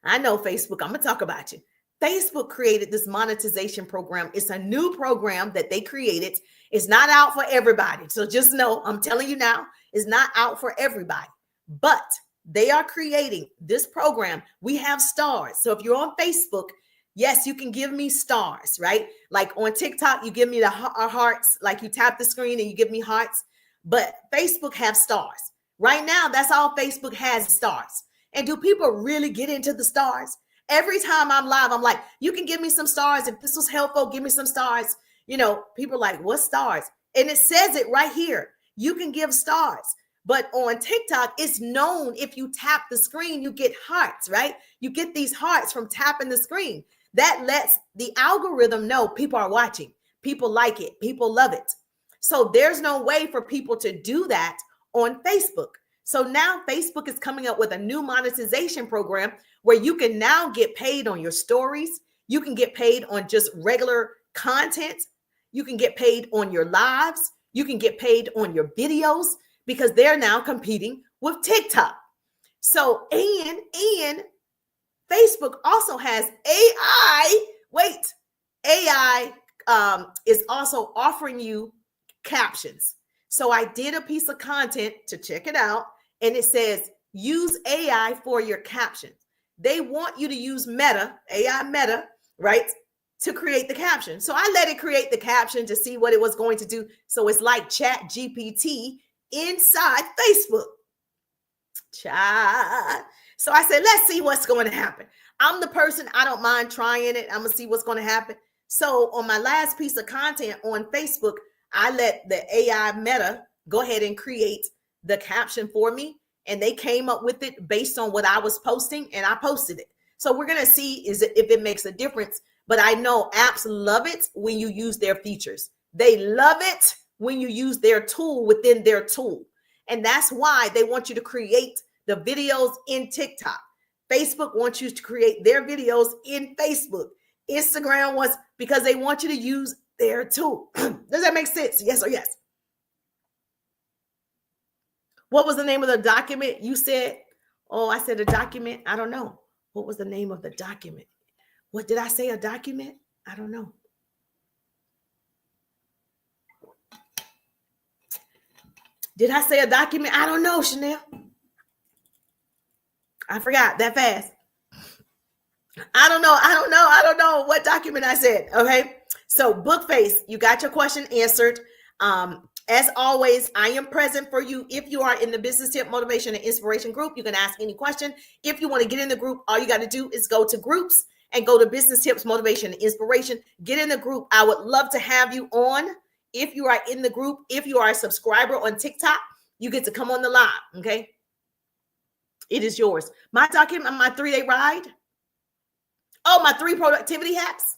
I know Facebook, I'm going to talk about you. Facebook created this monetization program. It's a new program that they created. It's not out for everybody. So just know, I'm telling you now, it's not out for everybody. But they are creating this program. We have stars. So if you're on Facebook, yes, you can give me stars, right? Like on TikTok, you give me the hearts, like you tap the screen and you give me hearts. But Facebook have stars. Right now, that's all Facebook has, stars. And do people really get into the stars? Every time I'm live, I'm like, you can give me some stars. If this was helpful, give me some stars. People are like, what stars? And it says it right here. You can give stars. But on TikTok, it's known if you tap the screen, you get hearts, right? You get these hearts from tapping the screen. That lets the algorithm know people are watching. People like it. People love it. So there's no way for people to do that on Facebook. So now Facebook is coming up with a new monetization program where you can now get paid on your stories. You can get paid on just regular content. You can get paid on your lives. You can get paid on your videos because they're now competing with TikTok. So, and Facebook also has AI. Wait, AI is also offering you captions. So I did a piece of content to check it out, and it says, use AI for your captions. They want you to use AI Meta, right, to create the caption. So I let it create the caption to see what it was going to do. So it's like Chat GPT inside Facebook. So I said, let's see what's going to happen. I'm the person, I don't mind trying it. I'm going to see what's going to happen. So on my last piece of content on Facebook, I let the AI Meta go ahead and create the caption for me. And they came up with it based on what I was posting, and I posted it. So we're going to see if it makes a difference. But I know apps love it when you use their features. They love it when you use their tool within their tool. And that's why they want you to create the videos in TikTok. Facebook wants you to create their videos in Facebook. Instagram wants, because they want you to use their tool. Does that make sense? Yes or yes? What was the name of the document you said? Oh, I said a document. I don't know. What was the name of the document? What did I say? A document? I don't know. Did I say a document? I don't know, Chanel. I forgot that fast. I don't know what document I said. Okay. So Bookface, you got your question answered. As always, I am present for you. If you are in the Business Tip Motivation and Inspiration group, you can ask any question. If you want to get in the group, all you got to do is go to groups and go to Business Tips, Motivation, and Inspiration. Get in the group. I would love to have you on. If you are in the group, if you are a subscriber on TikTok, you get to come on the live, okay? It is yours. My document, my 3-day ride. Oh, my 3 productivity hacks.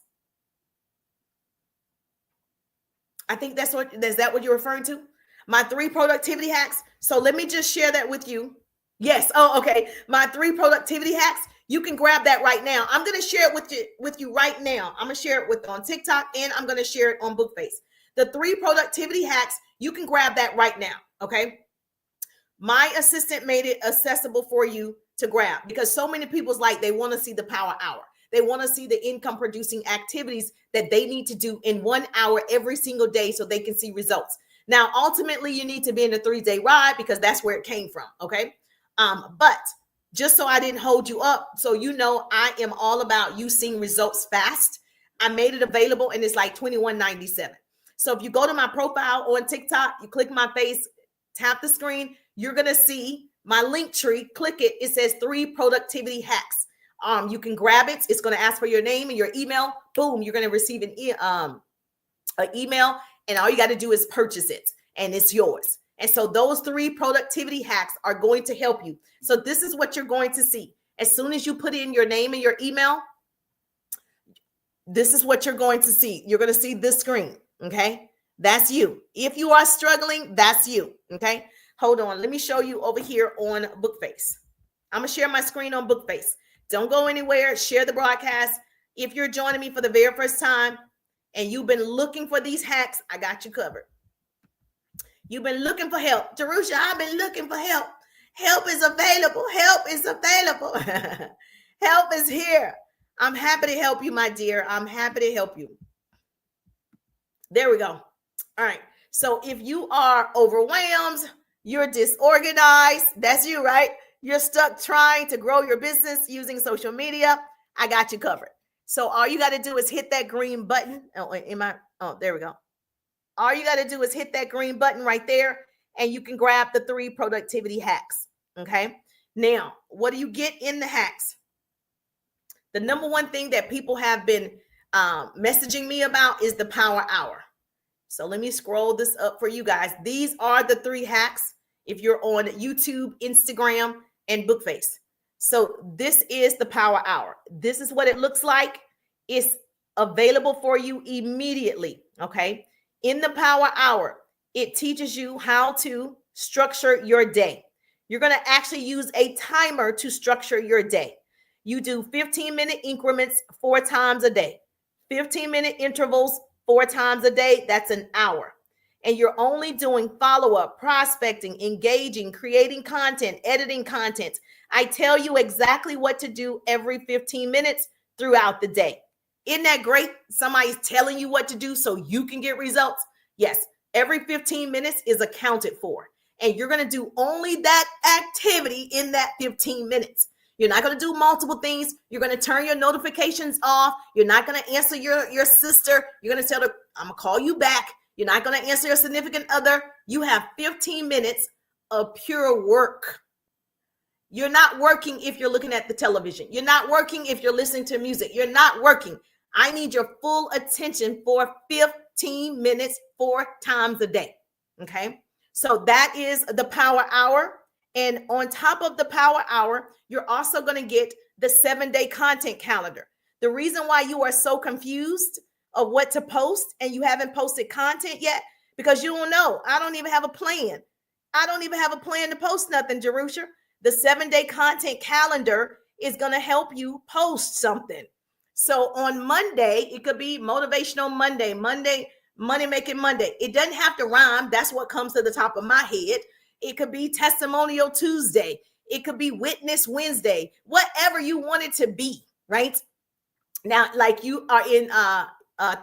I think is that what you're referring to? My 3 productivity hacks. So let me just share that with you. Yes. Oh, okay. My 3 productivity hacks. You can grab that right now. I'm going to share it with you right now. I'm going to share it on TikTok, and I'm going to share it on Bookface. The 3 productivity hacks, you can grab that right now. Okay. My assistant made it accessible for you to grab because so many people's like, they want to see the power hour. They want to see the income producing activities that they need to do in 1 hour every single day so they can see results. Now, ultimately, you need to be in a 3-day ride because that's where it came from. Okay. But just so I didn't hold you up. So you know I am all about you seeing results fast. I made it available and it's like $21.97. So if you go to my profile on TikTok, you click my face, tap the screen, you're going to see my link tree. Click it. It says 3 productivity hacks. You can grab it. It's going to ask for your name and your email. Boom, you're going to receive an email, and all you got to do is purchase it and it's yours. And so those 3 productivity hacks are going to help you. So this is what you're going to see. As soon as you put in your name and your email, this is what you're going to see. You're going to see this screen. Okay. That's you. If you are struggling, that's you. Okay. Hold on. Let me show you over here on Bookface. I'm going to share my screen on Bookface. Don't go anywhere. Share the broadcast. If you're joining me for the very first time and you've been looking for these hacks, I got you covered. You've been looking for help. Jerusha, I've been looking for help. Help is available. Help is available. Help is here. I'm happy to help you, my dear. I'm happy to help you. There we go. All right. So if you are overwhelmed, you're disorganized, that's you, right? You're stuck trying to grow your business using social media, I got you covered. So all you got to do is hit that green button. Oh, there we go. All you got to do is hit that green button right there, and you can grab the 3 productivity hacks. Okay. Now, what do you get in the hacks? The number one thing that people have been messaging me about is the power hour. So let me scroll this up for you guys. These are the 3 hacks if you're on YouTube, Instagram, and Bookface. So this is the power hour. This is what it looks like. It's available for you immediately. Okay. In the power hour, it teaches you how to structure your day. You're going to actually use a timer to structure your day. You do 15-minute increments 4 times a day, 15-minute intervals 4 times a day. That's an hour. And you're only doing follow-up, prospecting, engaging, creating content, editing content. I tell you exactly what to do every 15 minutes throughout the day. Isn't that great? Somebody's telling you what to do so you can get results. Yes, every 15 minutes is accounted for. And you're going to do only that activity in that 15 minutes. You're not going to do multiple things. You're going to turn your notifications off. You're not going to answer your sister. You're going to tell her, I'm going to call you back. You're not going to answer your significant other. You have 15 minutes of pure work. You're not working if you're looking at the television. You're not working if you're listening to music. You're not working. I need your full attention for 15 minutes 4 times a day. Okay. So that is the power hour. And on top of the power hour, you're also going to get the 7-day content calendar. The reason why you are so confused of what to post and you haven't posted content yet, because you don't know. I don't even have a plan. I don't even have a plan to post nothing, Jerusha. The 7-day content calendar is going to help you post something. So on Monday, it could be Motivational Monday, Money Making Monday. It doesn't have to rhyme. That's what comes to the top of my head. It could be Testimonial Tuesday. It could be Witness Wednesday, whatever you want it to be, right? Now, like you are in a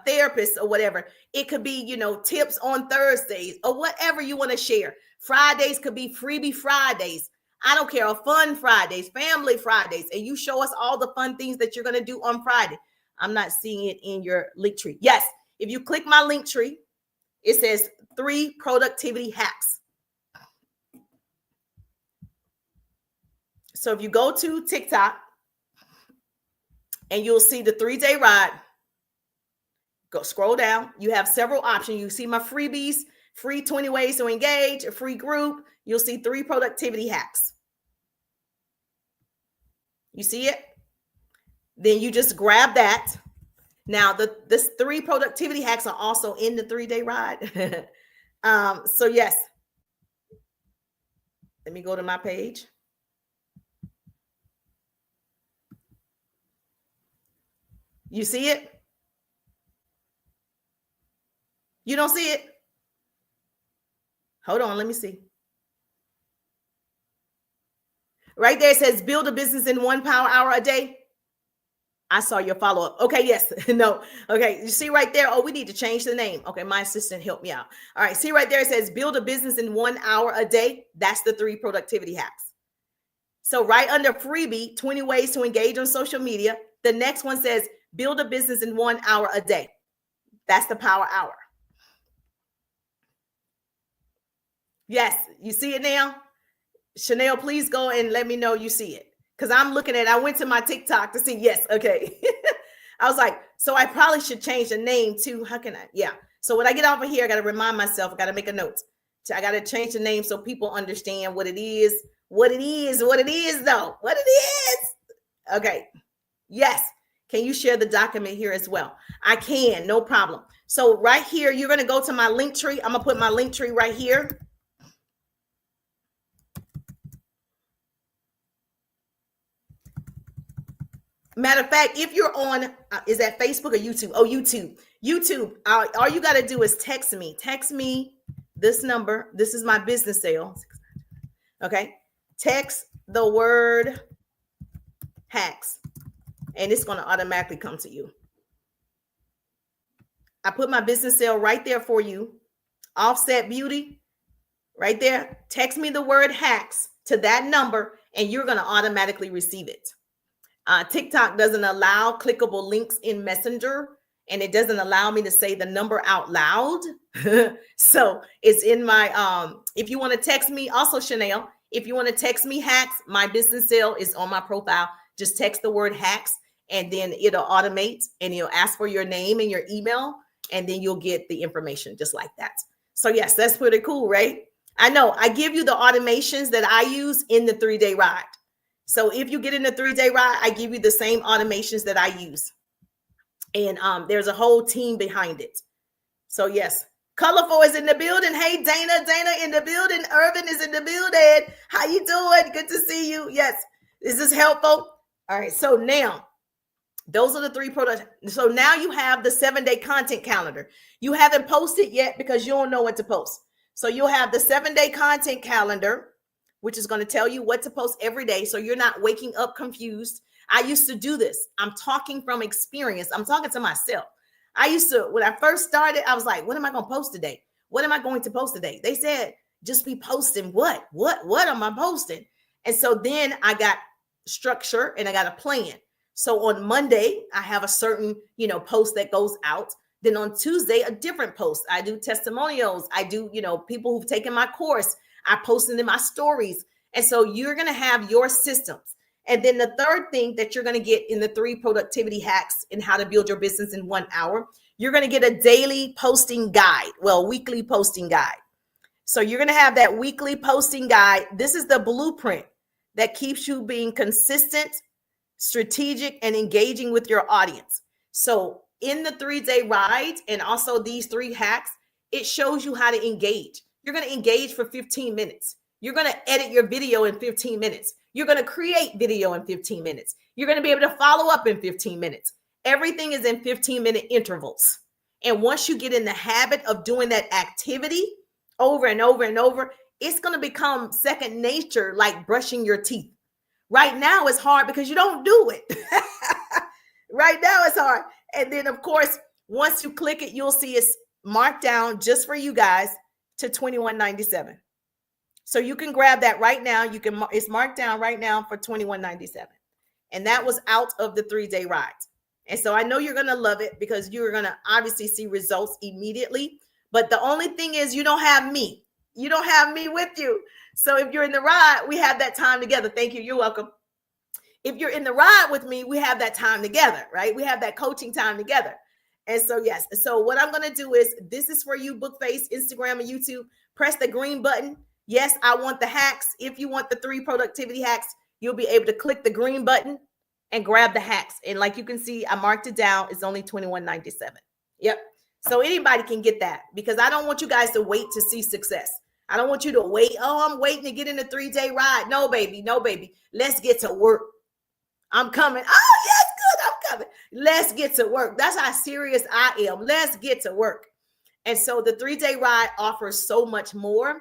therapist or whatever, it could be, tips on Thursdays or whatever you want to share. Fridays could be Freebie Fridays. I don't care. Fun Fridays, Family Fridays. And you show us all the fun things that you're going to do on Friday. I'm not seeing it in your link tree. Yes. If you click my link tree, it says 3 productivity hacks. So if you go to TikTok and you'll see the 3-day ride, go scroll down. You have several options. You see my freebies, free 20 ways to engage, a free group. You'll see 3 productivity hacks. You see it? Then you just grab that. Now, this 3 productivity hacks are also in the 3-day ride. So yes. Let me go to my page. You see it? You don't see it? Hold on, let me see. Right there it says build a business in 1 power hour a day. I saw your follow-up. Okay, yes. No. Okay, you see right there? Oh, we need to change the name. Okay, my assistant helped me out. All right, see right there it says build a business in 1 hour a day. That's the 3 productivity hacks. So right under freebie, 20 ways to engage on social media, the next one says build a business in 1 hour a day. That's the power hour. Yes, you see it now? Chanel, please go and let me know you see it. Because I'm looking at it. I went to my TikTok to see. Yes, okay. I was like, so I probably should change the name to, how can I? Yeah. So when I get off of here, I got to remind myself, I got to make a note. So I got to change the name so people understand what it is though. What it is. Okay. Yes. Can you share the document here as well? I can, no problem. So right here, you're going to go to my link tree. I'm going to put my link tree right here. Matter of fact, if you're on, is that Facebook or YouTube? Oh, YouTube. All you got to do is text me. Text me this number. This is my business cell. Okay. Text the word hacks, and it's going to automatically come to you. I put my business cell right there for you. Offset Beauty, right there. Text me the word hacks to that number, and you're going to automatically receive it. TikTok doesn't allow clickable links in Messenger, and it doesn't allow me to say the number out loud. So it's in my, if you want to text me, also Chanel, if you want to text me hacks, my business cell is on my profile. Just text the word hacks, and then it'll automate, and it'll ask for your name and your email, and then you'll get the information just like that. So yes, that's pretty cool, right? I know I give you the automations that I use in the 3-day ride. So if you get in the 3-day ride, I give you the same automations that I use. And there's a whole team behind it. So yes, Colorful is in the building. Hey, Dana in the building. Irvin is in the building. How you doing? Good to see you. Yes. Is this helpful? All right. So now those are the 3 products. So now you have the 7-day content calendar. You haven't posted yet because you don't know what to post. So you'll have the 7-day content calendar, which is going to tell you what to post every day. So you're not waking up confused. I used to do this. I'm talking from experience. I'm talking to myself. I used to, when I first started, I was like, what am I going to post today? What am I going to post today? They said, just be posting what am I posting? And so then I got structure and I got a plan. So on Monday, I have a certain, post that goes out. Then on Tuesday, a different post. I do testimonials. I do, people who've taken my course. I post it in my stories. And so you're going to have your systems. And then the third thing that you're going to get in the 3 productivity hacks and how to build your business in 1 hour, you're going to get a daily posting guide. Well, weekly posting guide. So you're going to have that weekly posting guide. This is the blueprint that keeps you being consistent, strategic, and engaging with your audience. So in the 3-day ride and also these 3 hacks, it shows you how to engage. You're going to engage for 15 minutes. You're going to edit your video in 15 minutes. You're going to create video in 15 minutes. You're going to be able to follow up in 15 minutes. Everything is in 15-minute intervals. And once you get in the habit of doing that activity over and over and over, it's going to become second nature, like brushing your teeth. Right now it's hard because you don't do it. Right now it's hard. And then, of course, once you click it, you'll see it's marked down just for you guys to $21.97. So you can grab that right now. It's marked down right now for $21.97. And that was out of the 3-day ride. And so I know you're going to love it because you're going to obviously see results immediately. But the only thing is you don't have me. You don't have me with you. So if you're in the ride, we have that time together. Thank you. You're welcome. If you're in the ride with me, we have that time together, right? We have that coaching time together. And so, yes. So what I'm going to do is, this is for you, Bookface, Instagram, and YouTube. Press the green button. Yes, I want the hacks. If you want the 3 productivity hacks, you'll be able to click the green button and grab the hacks. And like you can see, I marked it down. It's only $21.97. Yep. So anybody can get that because I don't want you guys to wait to see success. I don't want you to wait. Oh, I'm waiting to get in a 3-day ride. No, baby. No, baby. Let's get to work. I'm coming. Oh, yes, good. I'm coming. Let's get to work. That's how serious I am. Let's get to work. And so the 3-day ride offers so much more.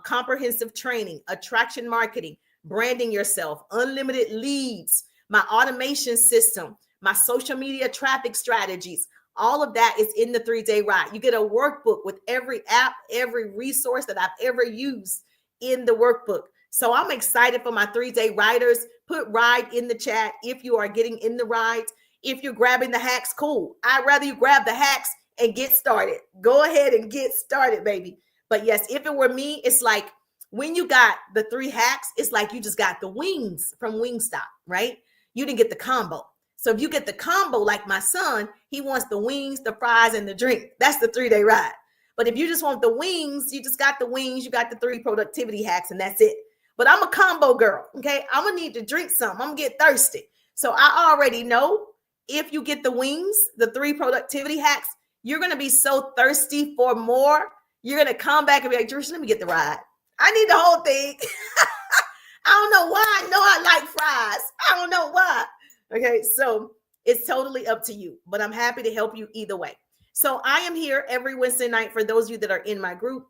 Comprehensive training, attraction marketing, branding yourself, unlimited leads, my automation system, my social media traffic strategies. All of that is in the 3-day ride. You get a workbook with every app, every resource that I've ever used in the workbook. So I'm excited for my 3-day riders. Put ride in the chat if you are getting in the ride. If you're grabbing the hacks, cool. I'd rather you grab the hacks and get started. Go ahead and get started, baby. But yes, if it were me, it's like when you got the 3 hacks, it's like you just got the wings from Wingstop, right? You didn't get the combo. So if you get the combo, like my son, he wants the wings, the fries, and the drink. That's the 3-day ride. But if you just want the wings, you just got the wings, you got the 3 productivity hacks, and that's it. But I'm a combo girl, okay? I'm going to need to drink some. I'm going to get thirsty. So I already know if you get the wings, the 3 productivity hacks, you're going to be so thirsty for more. You're going to come back and be like, Jerusha, let me get the ride. I need the whole thing. I don't know why. I know I like fries. I don't know why. Okay, so it's totally up to you. But I'm happy to help you either way. So I am here every Wednesday night for those of you that are in my group.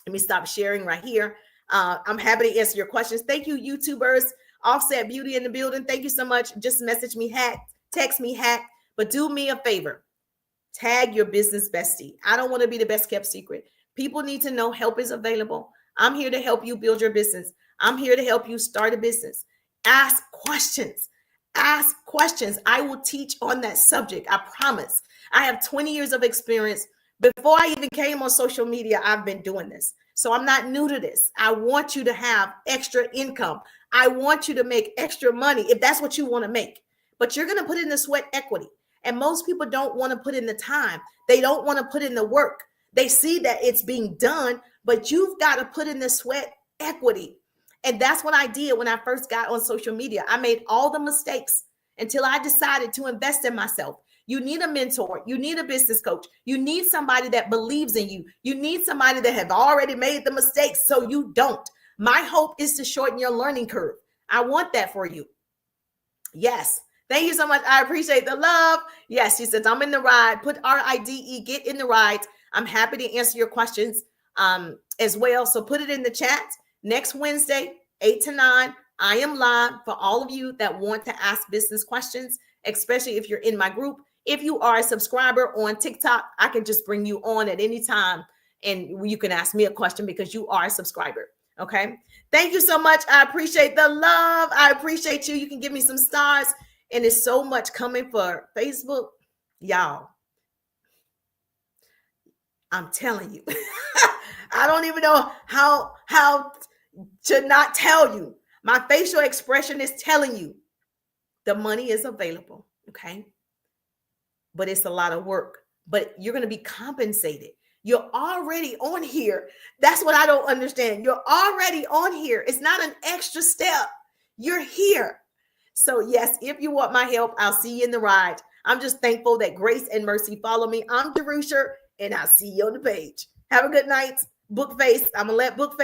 Let me stop sharing right here. I'm happy to answer your questions. Thank you, YouTubers. Offset Beauty in the building. Thank you so much. Just message me hack, text me hack, but do me a favor. Tag your business bestie. I don't want to be the best kept secret. People need to know help is available. I'm here to help you build your business. I'm here to help you start a business. Ask questions. Ask questions. I will teach on that subject. I promise. I have 20 years of experience. Before I even came on social media, I've been doing this. So I'm not new to this. I want you to have extra income. I want you to make extra money if that's what you want to make. But you're going to put in the sweat equity. And most people don't want to put in the time. They don't want to put in the work. They see that it's being done, but you've got to put in the sweat equity. And that's what I did when I first got on social media. I made all the mistakes until I decided to invest in myself. You need a mentor. You need a business coach. You need somebody that believes in you. You need somebody that have already made the mistakes so you don't. My hope is to shorten your learning curve. I want that for you. Yes. Thank you so much. I appreciate the love. Yes, she says, I'm in the ride. Put RIDE, get in the ride. I'm happy to answer your questions as well. So put it in the chat. Next Wednesday, 8 to 9, I am live for all of you that want to ask business questions, especially if you're in my group. If you are a subscriber on TikTok, I can just bring you on at any time and you can ask me a question because you are a subscriber. Okay. Thank you so much. I appreciate the love. I appreciate you. You can give me some stars. And there's so much coming for Facebook. Y'all, I'm telling you, I don't even know how to not tell you. My facial expression is telling you the money is available. Okay. But it's a lot of work, but you're going to be compensated. You're already on here. That's what I don't understand. You're already on here. It's not an extra step. You're here. So yes, if you want my help, I'll see you in the ride. I'm just thankful that grace and mercy follow me. I'm Jerusha, and I'll see you on the page. Have a good night. Bookface. I'm going to let Bookface